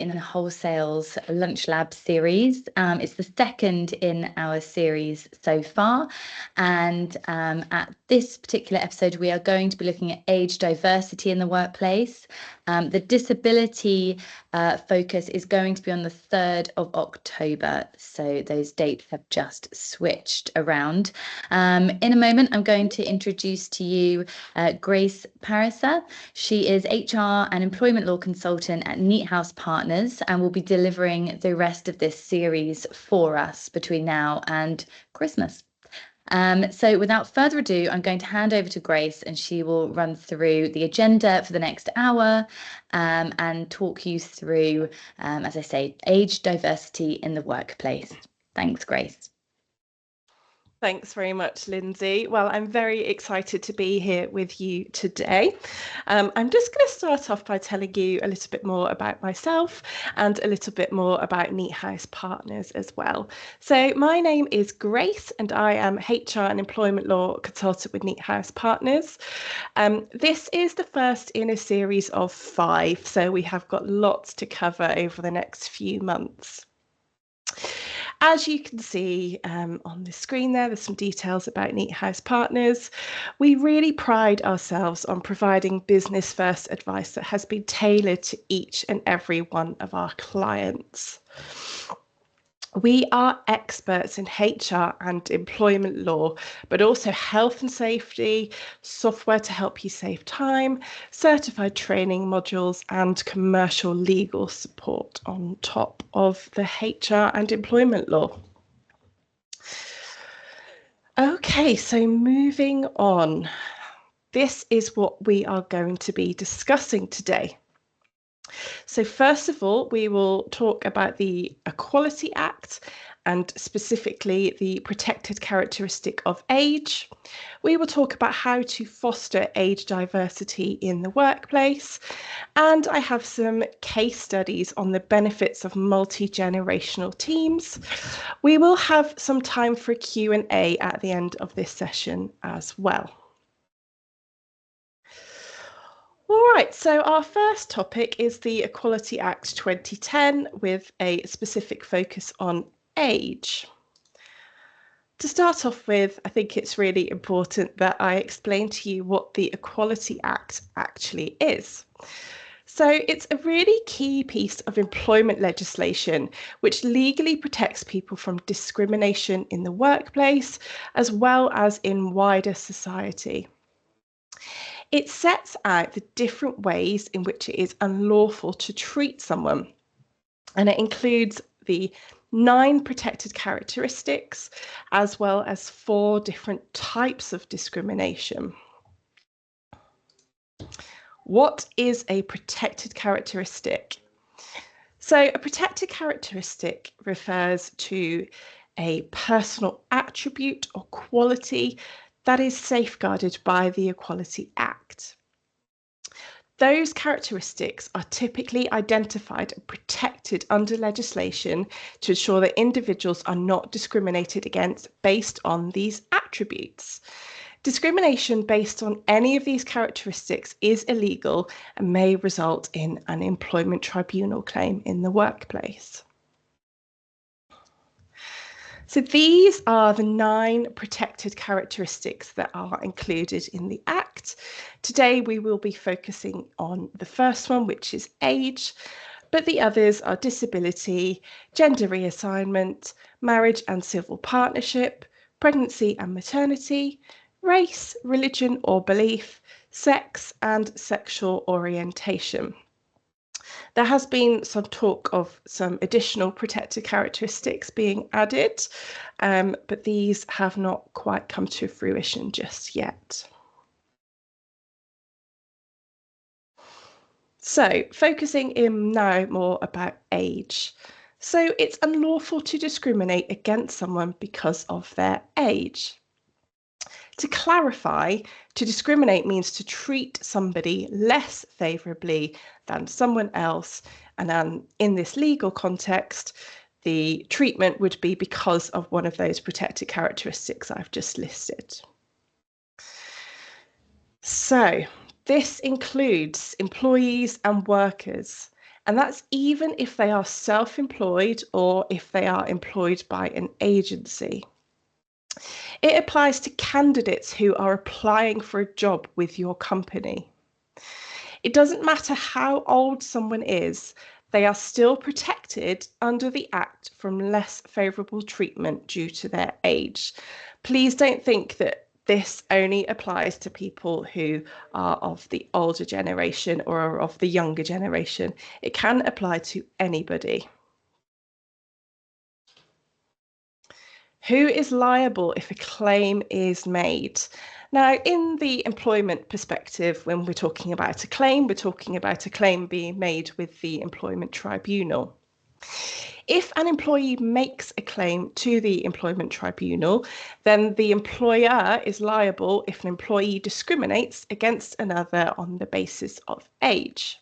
in Wholesale's Lunch Lab series. It's the second in our series so far. And at this particular episode, we are going to be looking at age diversity in the workplace. The disability focus is going to be on the 3rd of October. So those dates have just switched around. In a moment, I'm going to introduce to you Grace Parisa. She is HR and employment law consultant at Neathouse Partners and will be delivering the rest of this series for us between now and Christmas. So without further ado, I'm going to hand over to Grace and she will run through the agenda for the next hour and talk you through, as I say, age diversity in the workplace. Thanks, Grace. Thanks very much, Lindsay. Well, I'm very excited to be here with you today. I'm just going to start off by telling you a little bit more about myself and a little bit more about Neathouse Partners as well. So my name is Grace and I am HR and employment law consultant with Neathouse Partners. This is the first in a series of 5, so we have got lots to cover over the next few months. As you can see on the screen there's some details about Neathouse Partners. We really pride ourselves on providing business first advice that has been tailored to each and every one of our clients. We are experts in HR and employment law, but also health and safety, software to help you save time, certified training modules, and commercial legal support on top of the HR and employment law. Okay, so moving on. This is what we are going to be discussing today. So first of all, we will talk about the Equality Act and specifically the protected characteristic of age. We will talk about how to foster age diversity in the workplace. And I have some case studies on the benefits of multi-generational teams. We will have some time for a Q&A at the end of this session as well. All right, so our first topic is the Equality Act 2010 with a specific focus on age. To start off with, I think it's really important that I explain to you what the Equality Act actually is. So it's a really key piece of employment legislation which legally protects people from discrimination in the workplace as well as in wider society. It sets out the different ways in which it is unlawful to treat someone, and it includes the 9 protected characteristics as well as 4 different types of discrimination. What is a protected characteristic? So a protected characteristic refers to a personal attribute or quality that is safeguarded by the Equality Act. Those characteristics are typically identified and protected under legislation to ensure that individuals are not discriminated against based on these attributes. Discrimination based on any of these characteristics is illegal and may result in an employment tribunal claim in the workplace. So these are the 9 protected characteristics that are included in the Act. Today we will be focusing on the first one, which is age, but the others are disability, gender reassignment, marriage and civil partnership, pregnancy and maternity, race, religion or belief, sex and sexual orientation. There has been some talk of some additional protected characteristics being added, but these have not quite come to fruition just yet. So, focusing in now more about age. So, it's unlawful to discriminate against someone because of their age. To clarify, to discriminate means to treat somebody less favourably than someone else, and in this legal context, the treatment would be because of one of those protected characteristics I've just listed. So, this includes employees and workers, And that's even if they are self-employed or if they are employed by an agency. It applies to candidates who are applying for a job with your company. It doesn't matter how old someone is, they are still protected under the Act from less favourable treatment due to their age. Please don't think that this only applies to people who are of the older generation or are of the younger generation. It can apply to anybody. Who is liable if a claim is made? Now, in the employment perspective, when we're talking about a claim, we're talking about a claim being made with the employment tribunal. If an employee makes a claim to the employment tribunal, then the employer is liable if an employee discriminates against another on the basis of age.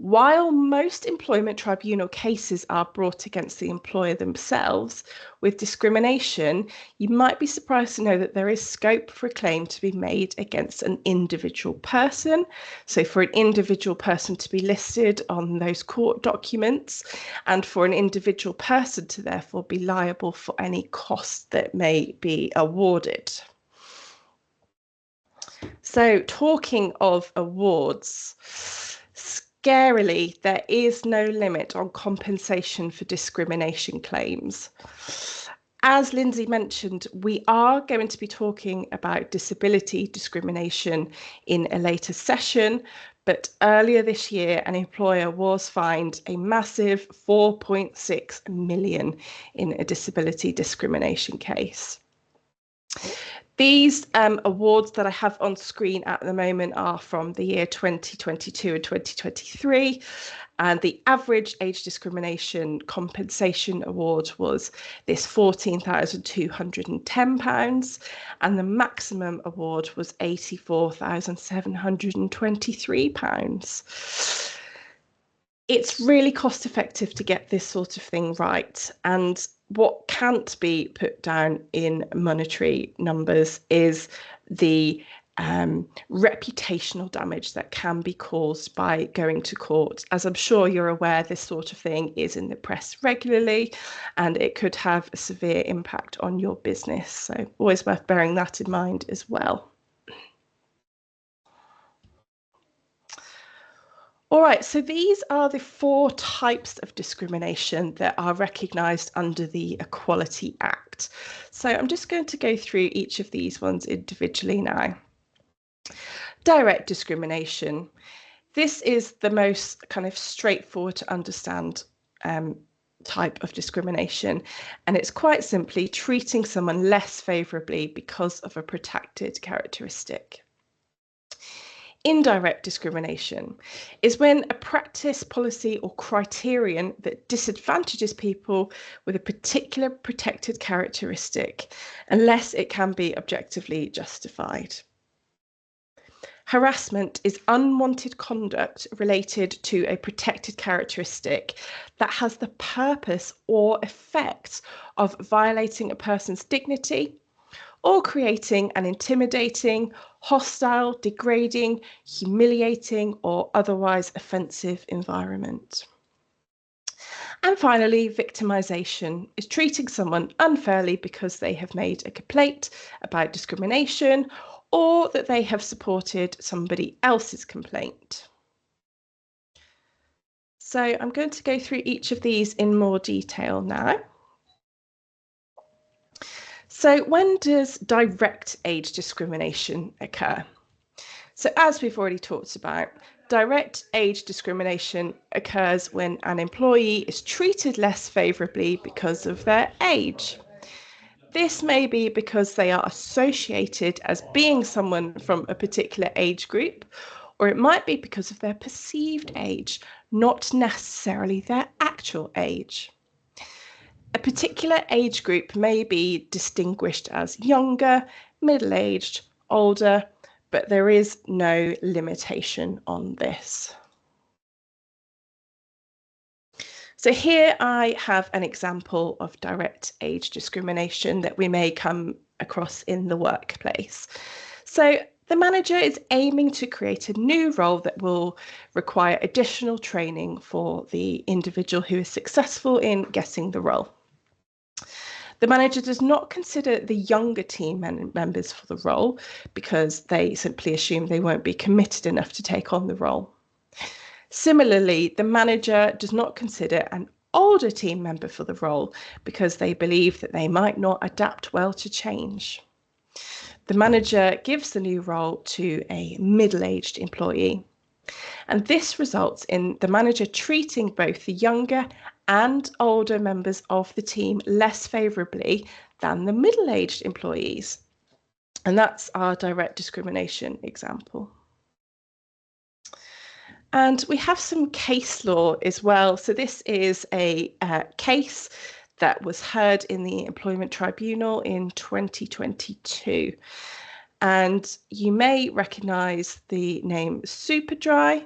While most employment tribunal cases are brought against the employer themselves with discrimination, you might be surprised to know that there is scope for a claim to be made against an individual person. So for an individual person to be listed on those court documents and for an individual person to therefore be liable for any costs that may be awarded. So talking of awards, scarily, there is no limit on compensation for discrimination claims. As Lindsay mentioned, we are going to be talking about disability discrimination in a later session, but earlier this year, an employer was fined a massive 4.6 million in a disability discrimination case. These awards that I have on screen at the moment are from the year 2022 and 2023, and the average age discrimination compensation award was this £14,210, and the maximum award was £84,723. It's really cost effective to get this sort of thing right, and what can't be put down in monetary numbers is the reputational damage that can be caused by going to court. As I'm sure you're aware, this sort of thing is in the press regularly and it could have a severe impact on your business. So always worth bearing that in mind as well. All right, so these are the 4 types of discrimination that are recognised under the Equality Act. So I'm just going to go through each of these ones individually now. Direct discrimination. This is the most kind of straightforward to understand type of discrimination, and it's quite simply treating someone less favourably because of a protected characteristic. Indirect discrimination is when a practice, policy or criterion that disadvantages people with a particular protected characteristic unless it can be objectively justified. Harassment is unwanted conduct related to a protected characteristic that has the purpose or effect of violating a person's dignity or creating an intimidating, hostile, degrading, humiliating, or otherwise offensive environment. And finally, victimisation is treating someone unfairly because they have made a complaint about discrimination or that they have supported somebody else's complaint. So I'm going to go through each of these in more detail now. So when does direct age discrimination occur? So as we've already talked about, direct age discrimination occurs when an employee is treated less favourably because of their age. This may be because they are associated as being someone from a particular age group, or it might be because of their perceived age, not necessarily their actual age. A particular age group may be distinguished as younger, middle-aged, older, but there is no limitation on this. So here I have an example of direct age discrimination that we may come across in the workplace. So The manager is aiming to create a new role that will require additional training for the individual who is successful in getting the role. The manager does not consider the younger team members for the role because they simply assume they won't be committed enough to take on the role. Similarly, the manager does not consider an older team member for the role because they believe that they might not adapt well to change. The manager gives the new role to a middle-aged employee. And this results in the manager treating both the younger and older members of the team less favourably than the middle-aged employees. And that's our direct discrimination example. And we have some case law as well. So this is a case that was heard in the Employment Tribunal in 2022. And you may recognise the name Superdry.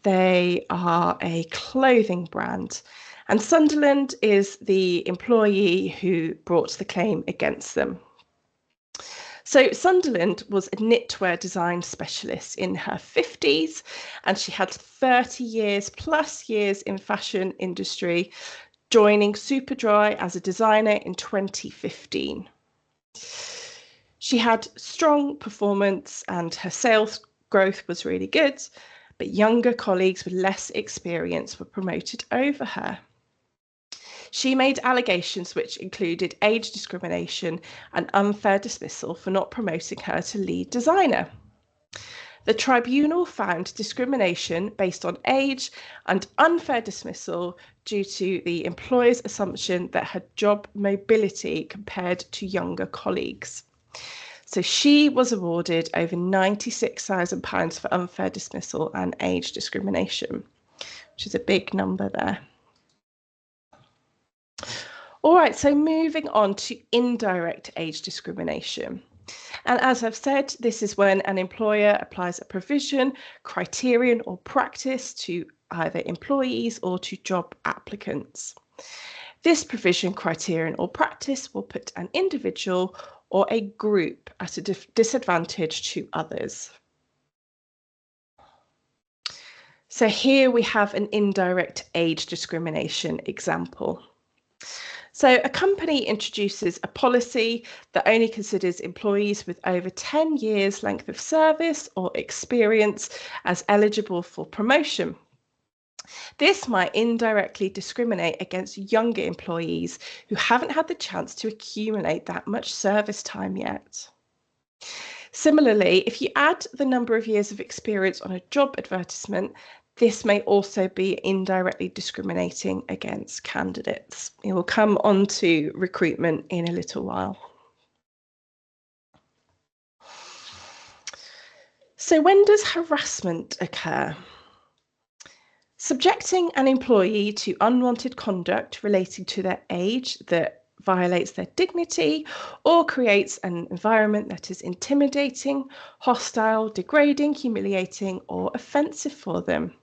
They are a clothing brand. And Sunderland is the employee who brought the claim against them. So Sunderland was a knitwear design specialist in her 50s, and she had 30 years plus years in fashion industry, joining Superdry as a designer in 2015. She had strong performance and her sales growth was really good, but younger colleagues with less experience were promoted over her. She made allegations which included age discrimination and unfair dismissal for not promoting her to lead designer. The tribunal found discrimination based on age and unfair dismissal due to the employer's assumption that her job mobility compared to younger colleagues. So she was awarded over £96,000 for unfair dismissal and age discrimination, which is a big number there. All right, so moving on to indirect age discrimination. And as I've said, this is when an employer applies a provision, criterion, or practice to either employees or to job applicants. This provision, criterion, or practice will put an individual or a group at a disadvantage to others. So here we have an indirect age discrimination example. So a company introduces a policy that only considers employees with over 10 years length of service or experience as eligible for promotion. This might indirectly discriminate against younger employees who haven't had the chance to accumulate that much service time yet. Similarly, if you add the number of years of experience on a job advertisement, this may also be indirectly discriminating against candidates. It will come on to recruitment in a little while. So when does harassment occur? Subjecting an employee to unwanted conduct relating to their age that violates their dignity or creates an environment that is intimidating, hostile, degrading, humiliating, or offensive for them.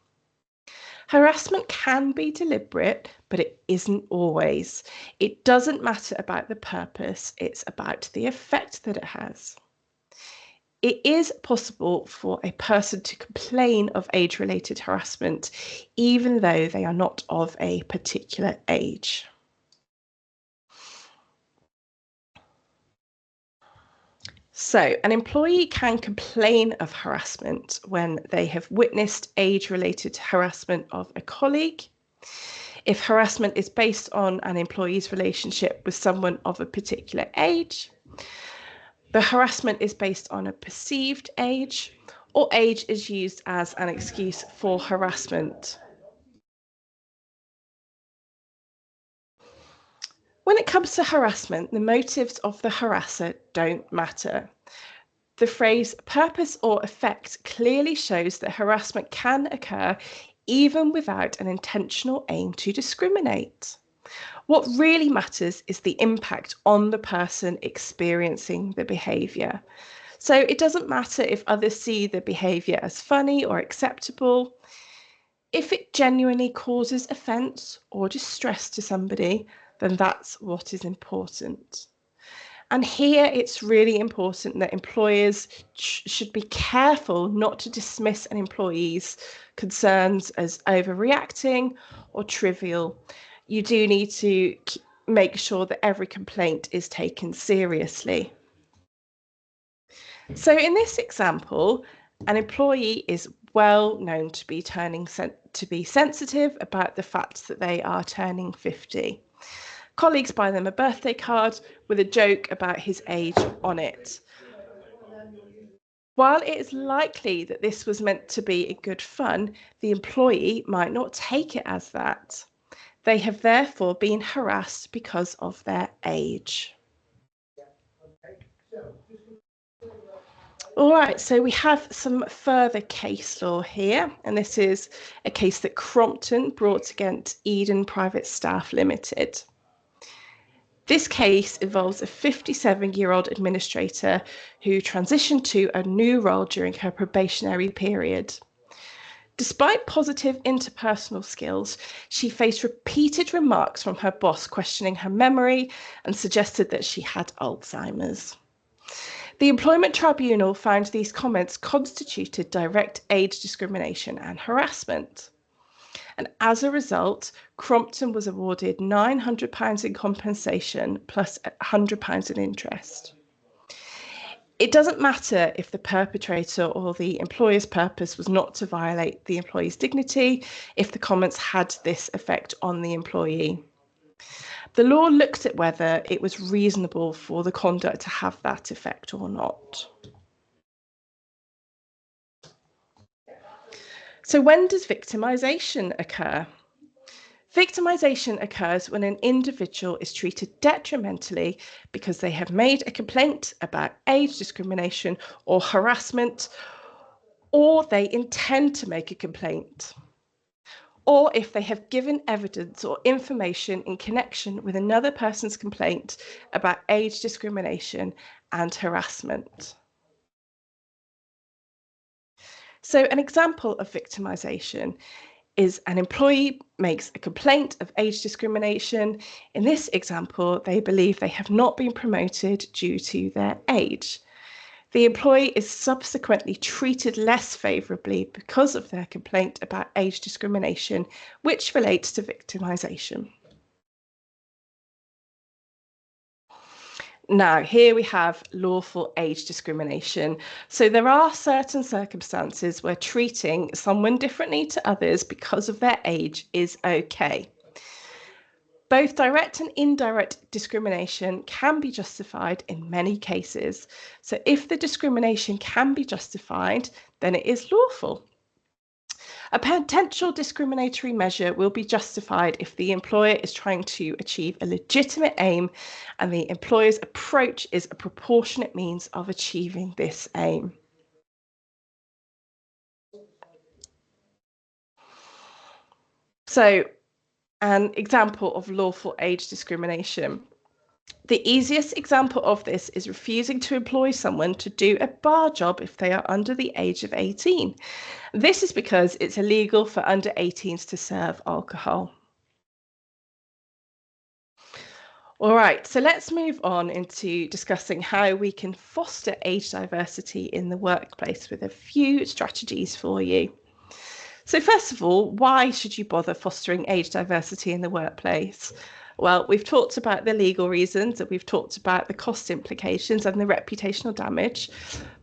Harassment can be deliberate, but it isn't always. It doesn't matter about the purpose, it's about the effect that it has. It is possible for a person to complain of age-related harassment, even though they are not of a particular age. So, an employee can complain of harassment when they have witnessed age-related harassment of a colleague, if harassment is based on an employee's relationship with someone of a particular age, the harassment is based on a perceived age, or age is used as an excuse for harassment. When it comes to harassment, the motives of the harasser don't matter. The phrase purpose or effect clearly shows that harassment can occur even without an intentional aim to discriminate. What really matters is the impact on the person experiencing the behaviour. So it doesn't matter if others see the behaviour as funny or acceptable. If it genuinely causes offence or distress to somebody, then that's what is important. And here it's really important that employers should be careful not to dismiss an employee's concerns as overreacting or trivial. You do need to make sure that every complaint is taken seriously. So in this example, an employee is well known to be sensitive about the fact that they are turning 50. Colleagues buy them a birthday card with a joke about his age on it. While it is likely that this was meant to be a good fun, the employee might not take it as that. They have therefore been harassed because of their age. All right, so we have some further case law here, and this is a case that Crompton brought against Eden Private Staff Limited. This case involves a 57-year-old administrator who transitioned to a new role during her probationary period. Despite positive interpersonal skills, she faced repeated remarks from her boss questioning her memory and suggested that she had Alzheimer's. The Employment Tribunal found these comments constituted direct age discrimination and harassment. And as a result, Crompton was awarded £900 in compensation plus £100 in interest. It doesn't matter if the perpetrator or the employer's purpose was not to violate the employee's dignity, if the comments had this effect on the employee. The law looked at whether it was reasonable for the conduct to have that effect or not. So when does victimisation occur? Victimisation occurs when an individual is treated detrimentally because they have made a complaint about age discrimination or harassment, or they intend to make a complaint, or if they have given evidence or information in connection with another person's complaint about age discrimination and harassment. So an example of victimisation is an employee makes a complaint of age discrimination. In this example, they believe they have not been promoted due to their age. The employee is subsequently treated less favourably because of their complaint about age discrimination, which relates to victimisation. Now, here we have lawful age discrimination. So there are certain circumstances where treating someone differently to others because of their age is okay. Both direct and indirect discrimination can be justified in many cases. So if the discrimination can be justified, then it is lawful. A potential discriminatory measure will be justified if the employer is trying to achieve a legitimate aim and the employer's approach is a proportionate means of achieving this aim. So, an example of lawful age discrimination. The easiest example of this is refusing to employ someone to do a bar job if they are under the age of 18. This is because it's illegal for under 18s to serve alcohol. All right, so let's move on into discussing how we can foster age diversity in the workplace with a few strategies for you. So first of all, why should you bother fostering age diversity in the workplace? Well, we've talked about the legal reasons, and we've talked about the cost implications and the reputational damage,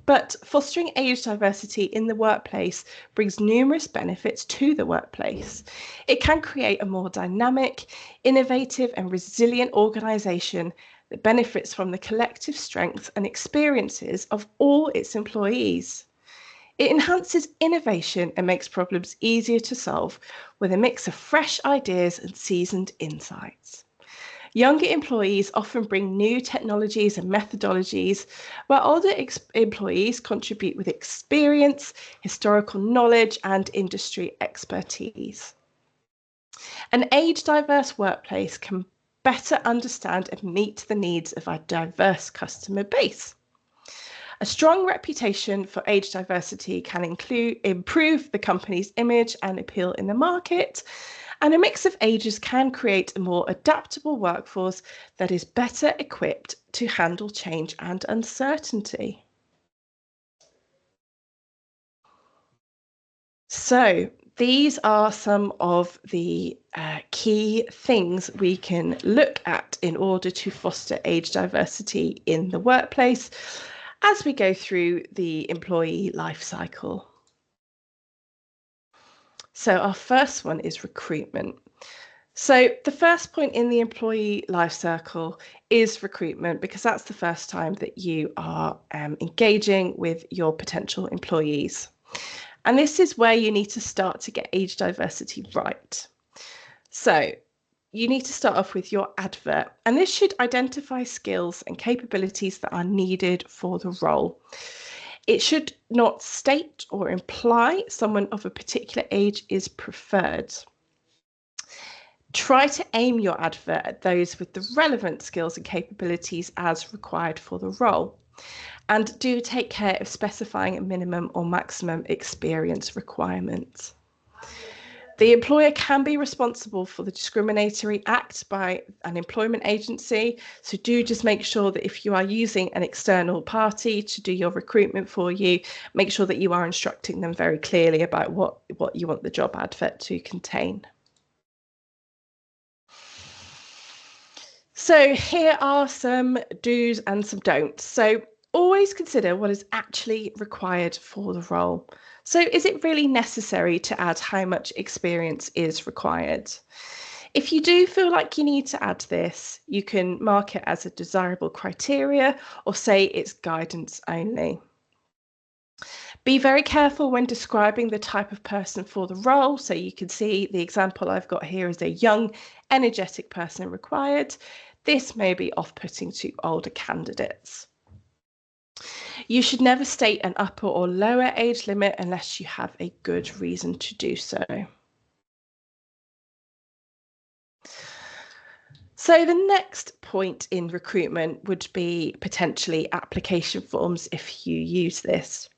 but fostering age diversity in the workplace brings numerous benefits to the workplace. It can create a more dynamic, innovative and resilient organisation that benefits from the collective strengths and experiences of all its employees. It enhances innovation and makes problems easier to solve with a mix of fresh ideas and seasoned insights. Younger employees often bring new technologies and methodologies, while older employees contribute with experience, historical knowledge, and industry expertise. An age-diverse workplace can better understand and meet the needs of a diverse customer base. A strong reputation for age diversity can improve the company's image and appeal in the market, and a mix of ages can create a more adaptable workforce that is better equipped to handle change and uncertainty. So these are some of the key things we can look at in order to foster age diversity in the workplace as we go through the employee life cycle. So our first one is recruitment. So the first point in the employee life cycle is recruitment, because that's the first time that you are engaging with your potential employees. And this is where you need to start to get age diversity right. So you need to start off with your advert, and this should identify skills and capabilities that are needed for the role. It should not state or imply someone of a particular age is preferred. Try to aim your advert at those with the relevant skills and capabilities as required for the role. And do take care of specifying a minimum or maximum experience requirement. The employer can be responsible for the discriminatory act by an employment agency. So do just make sure that if you are using an external party to do your recruitment for you, make sure that you are instructing them very clearly about what you want the job advert to contain. So here are some do's and some don'ts. So always consider what is actually required for the role. So is it really necessary to add how much experience is required? If you do feel like you need to add this, you can mark it as a desirable criteria or say it's guidance only. Be very careful when describing the type of person for the role. So you can see the example I've got here is a young, energetic person required. This may be off-putting to older candidates. You should never state an upper or lower age limit unless you have a good reason to do so. So the next point in recruitment would be potentially application forms if you use this.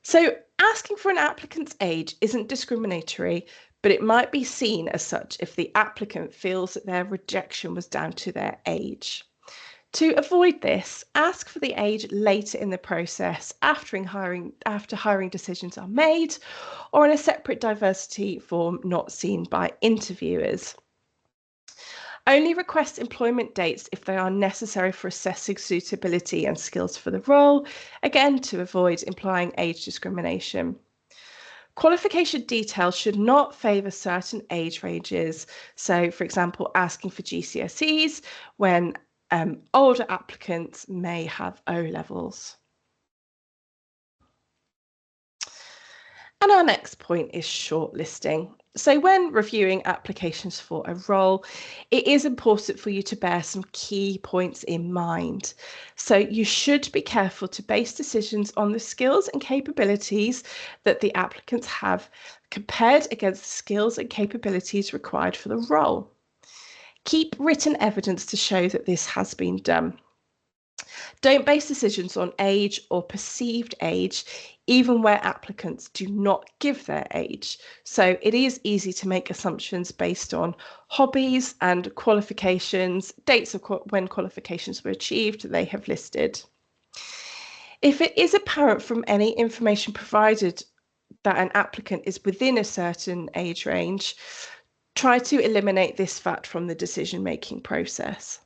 So asking for an applicant's age isn't discriminatory, but it might be seen as such if the applicant feels that their rejection was down to their age. To avoid this, ask for the age later in the process after hiring decisions are made, or in a separate diversity form not seen by interviewers. Only request employment dates if they are necessary for assessing suitability and skills for the role, again to avoid implying age discrimination. Qualification details should not favour certain age ranges. So, for example, asking for GCSEs when older applicants may have O levels. And our next point is shortlisting. So when reviewing applications for a role, it is important for you to bear some key points in mind. So you should be careful to base decisions on the skills and capabilities that the applicants have compared against the skills and capabilities required for the role. Keep written evidence to show that this has been done. Don't base decisions on age or perceived age, even where applicants do not give their age. So it is easy to make assumptions based on hobbies and qualifications, dates of when qualifications were achieved, they have listed. If it is apparent from any information provided that an applicant is within a certain age range, try to eliminate this fact from the decision-making process.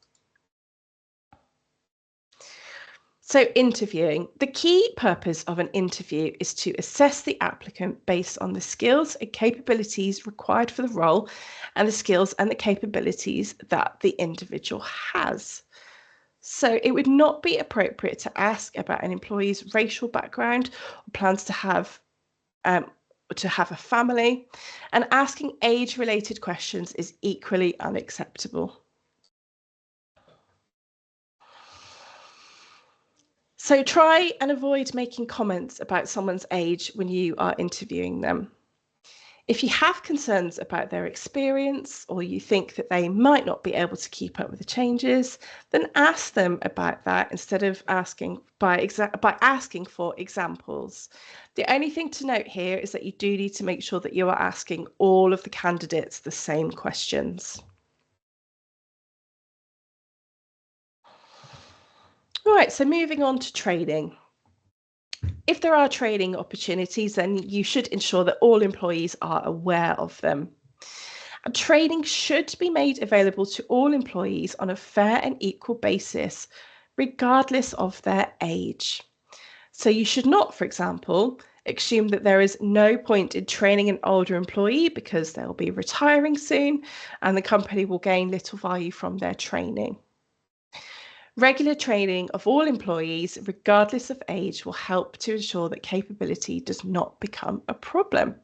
So interviewing. The key purpose of an interview is to assess the applicant based on the skills and capabilities required for the role and the skills and the capabilities that the individual has. So it would not be appropriate to ask about an employee's racial background or plans to have a family, and asking age-related questions is equally unacceptable. So try and avoid making comments about someone's age when you are interviewing them. If you have concerns about their experience or you think that they might not be able to keep up with the changes, then ask them about that instead of asking by asking for examples. The only thing to note here is that you do need to make sure that you are asking all of the candidates the same questions. All right, so moving on to training. If there are training opportunities, then you should ensure that all employees are aware of them. And training should be made available to all employees on a fair and equal basis, regardless of their age. So you should not, for example, assume that there is no point in training an older employee because they'll be retiring soon and the company will gain little value from their training. Regular training of all employees, regardless of age, will help to ensure that capability does not become a problem.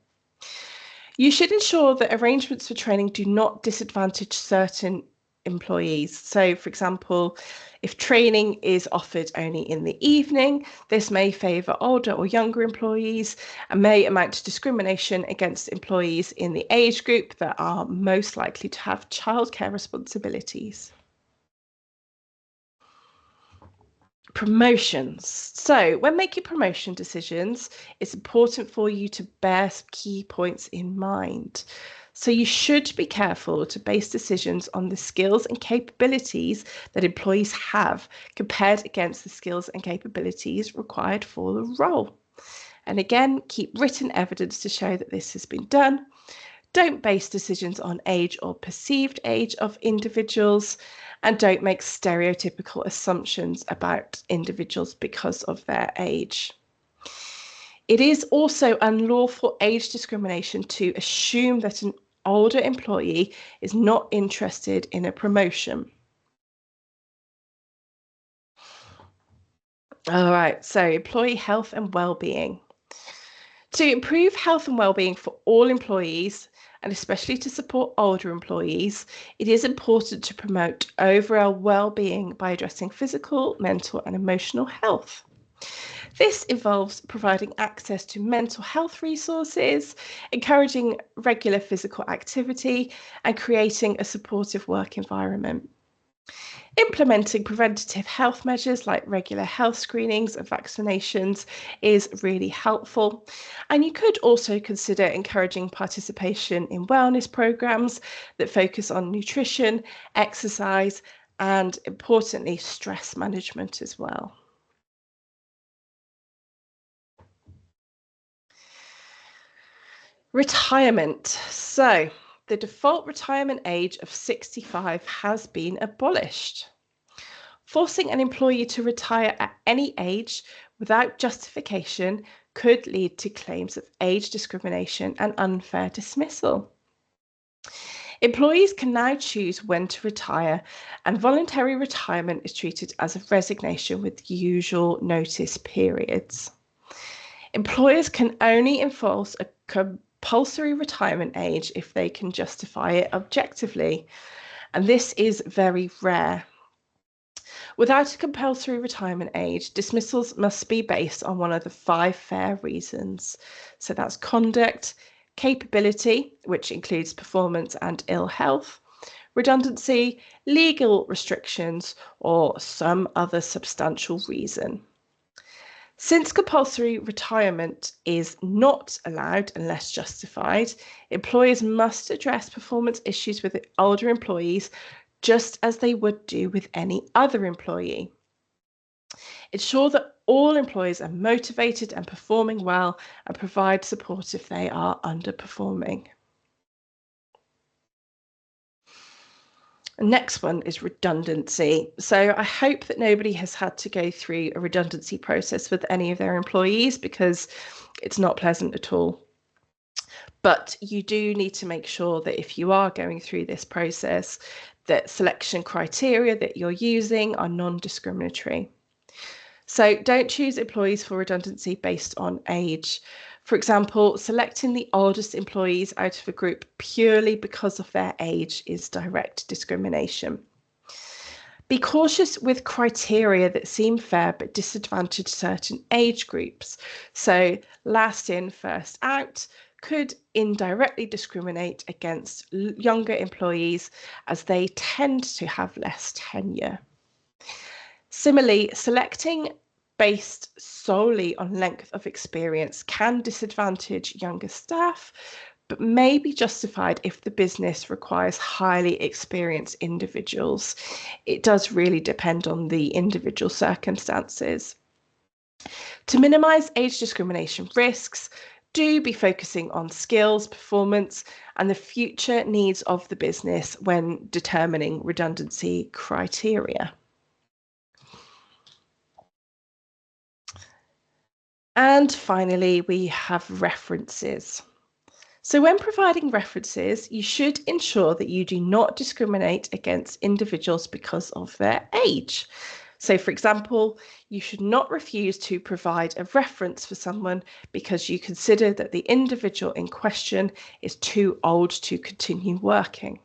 You should ensure that arrangements for training do not disadvantage certain employees. So, for example, if training is offered only in the evening, this may favour older or younger employees and may amount to discrimination against employees in the age group that are most likely to have childcare responsibilities. Promotions. So when making promotion decisions, it's important for you to bear some key points in mind. So you should be careful to base decisions on the skills and capabilities that employees have compared against the skills and capabilities required for the role. And again, keep written evidence to show that this has been done. Don't base decisions on age or perceived age of individuals, and don't make stereotypical assumptions about individuals because of their age. It is also unlawful age discrimination to assume that an older employee is not interested in a promotion. All right, so employee health and well-being. To improve health and well-being for all employees, and especially to support older employees, it is important to promote overall well-being by addressing physical, mental, and emotional health. This involves providing access to mental health resources, encouraging regular physical activity, and creating a supportive work environment. Implementing preventative health measures like regular health screenings and vaccinations is really helpful. And you could also consider encouraging participation in wellness programs that focus on nutrition, exercise, and importantly, stress management as well. Retirement. So, the default retirement age of 65 has been abolished. Forcing an employee to retire at any age without justification could lead to claims of age discrimination and unfair dismissal. Employees can now choose when to retire, and voluntary retirement is treated as a resignation with usual notice periods. Employers can only enforce a compulsory retirement age if they can justify it objectively, and this is very rare. Without a compulsory retirement age, dismissals must be based on one of the 5 fair reasons. So that's conduct, capability, which includes performance and ill health, redundancy, legal restrictions, or some other substantial reason. Since compulsory retirement is not allowed unless justified, employers must address performance issues with older employees just as they would do with any other employee. Ensure that all employees are motivated and performing well, and provide support if they are underperforming. The next one is redundancy. So I hope that nobody has had to go through a redundancy process with any of their employees, because it's not pleasant at all. But you do need to make sure that if you are going through this process, that selection criteria that you're using are non-discriminatory. So don't choose employees for redundancy based on age. For example, selecting the oldest employees out of a group purely because of their age is direct discrimination. Be cautious with criteria that seem fair but disadvantage certain age groups. So last in, first out could indirectly discriminate against younger employees as they tend to have less tenure. Similarly, selecting based solely on length of experience can disadvantage younger staff, but may be justified if the business requires highly experienced individuals. It does really depend on the individual circumstances. To minimise age discrimination risks, do be focusing on skills, performance, and the future needs of the business when determining redundancy criteria. And finally, we have references. So when providing references, you should ensure that you do not discriminate against individuals because of their age. So, for example, you should not refuse to provide a reference for someone because you consider that the individual in question is too old to continue working.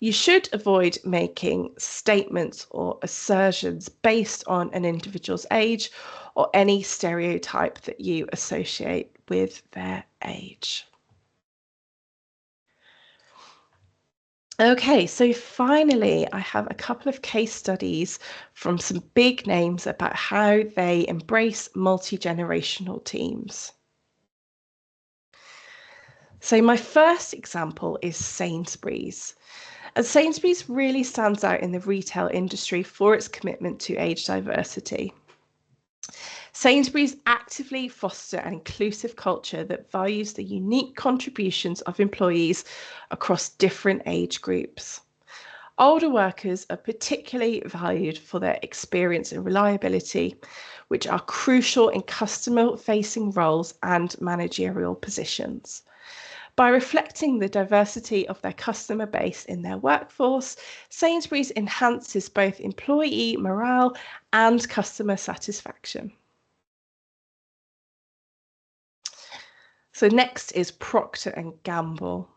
You should avoid making statements or assertions based on an individual's age or any stereotype that you associate with their age. Okay, so finally, I have a couple of case studies from some big names about how they embrace multi-generational teams. So my first example is Sainsbury's. And Sainsbury's really stands out in the retail industry for its commitment to age diversity. Sainsbury's actively foster an inclusive culture that values the unique contributions of employees across different age groups. Older workers are particularly valued for their experience and reliability, which are crucial in customer-facing roles and managerial positions. By reflecting the diversity of their customer base in their workforce, Sainsbury's enhances both employee morale and customer satisfaction. So next is Procter & Gamble.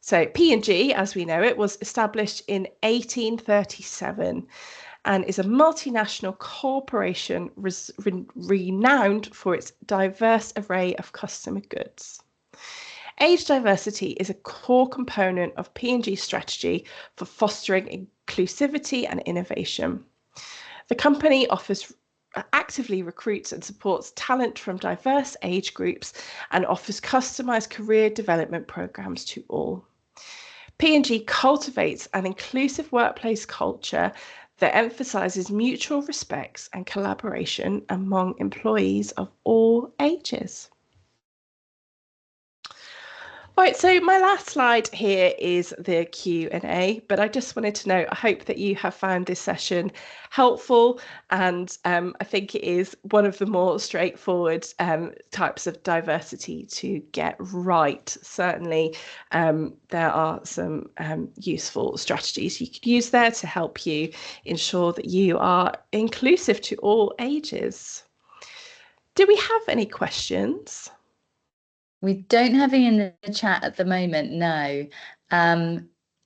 So P&G, as we know it, was established in 1837 and is a multinational corporation renowned for its diverse array of customer goods. Age diversity is a core component of P&G's strategy for fostering inclusivity and innovation. The company actively recruits and supports talent from diverse age groups and offers customized career development programs to all. P&G cultivates an inclusive workplace culture that emphasizes mutual respect and collaboration among employees of all ages. Right, so my last slide here is the Q&A, but I just wanted to note, I hope that you have found this session helpful, and I think it is one of the more straightforward types of diversity to get right. Certainly, there are some useful strategies you could use there to help you ensure that you are inclusive to all ages. Do we have any questions? We don't have any in the chat at the moment, no.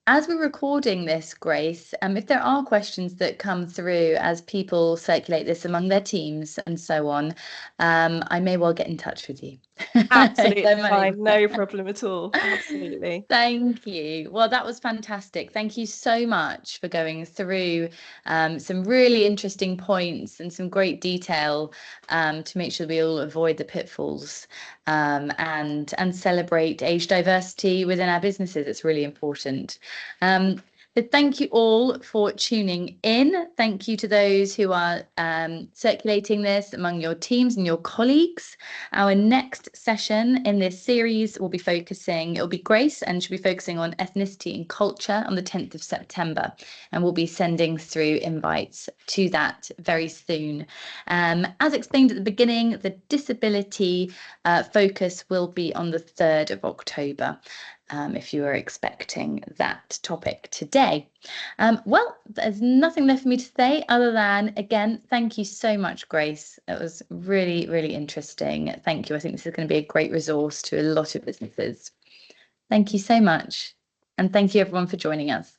As we're recording this, Grace, if there are questions that come through as people circulate this among their teams and so on, I may well get in touch with you. Absolutely fine, no problem at all. Absolutely. Thank you. Well, that was fantastic. Thank you so much for going through some really interesting points and some great detail to make sure we all avoid the pitfalls and celebrate age diversity within our businesses. It's really important. But thank you all for tuning in. Thank you to those who are circulating this among your teams and your colleagues. Our next session in this series will be it'll be Grace, and she'll be focusing on ethnicity and culture on the 10th of September. And we'll be sending through invites to that very soon. As explained at the beginning, the disability focus will be on the 3rd of October. If you are expecting that topic today. Well, there's nothing left for me to say other than, again, thank you so much, Grace. It was really, really interesting. Thank you. I think this is going to be a great resource to a lot of businesses. Thank you so much. And thank you, everyone, for joining us.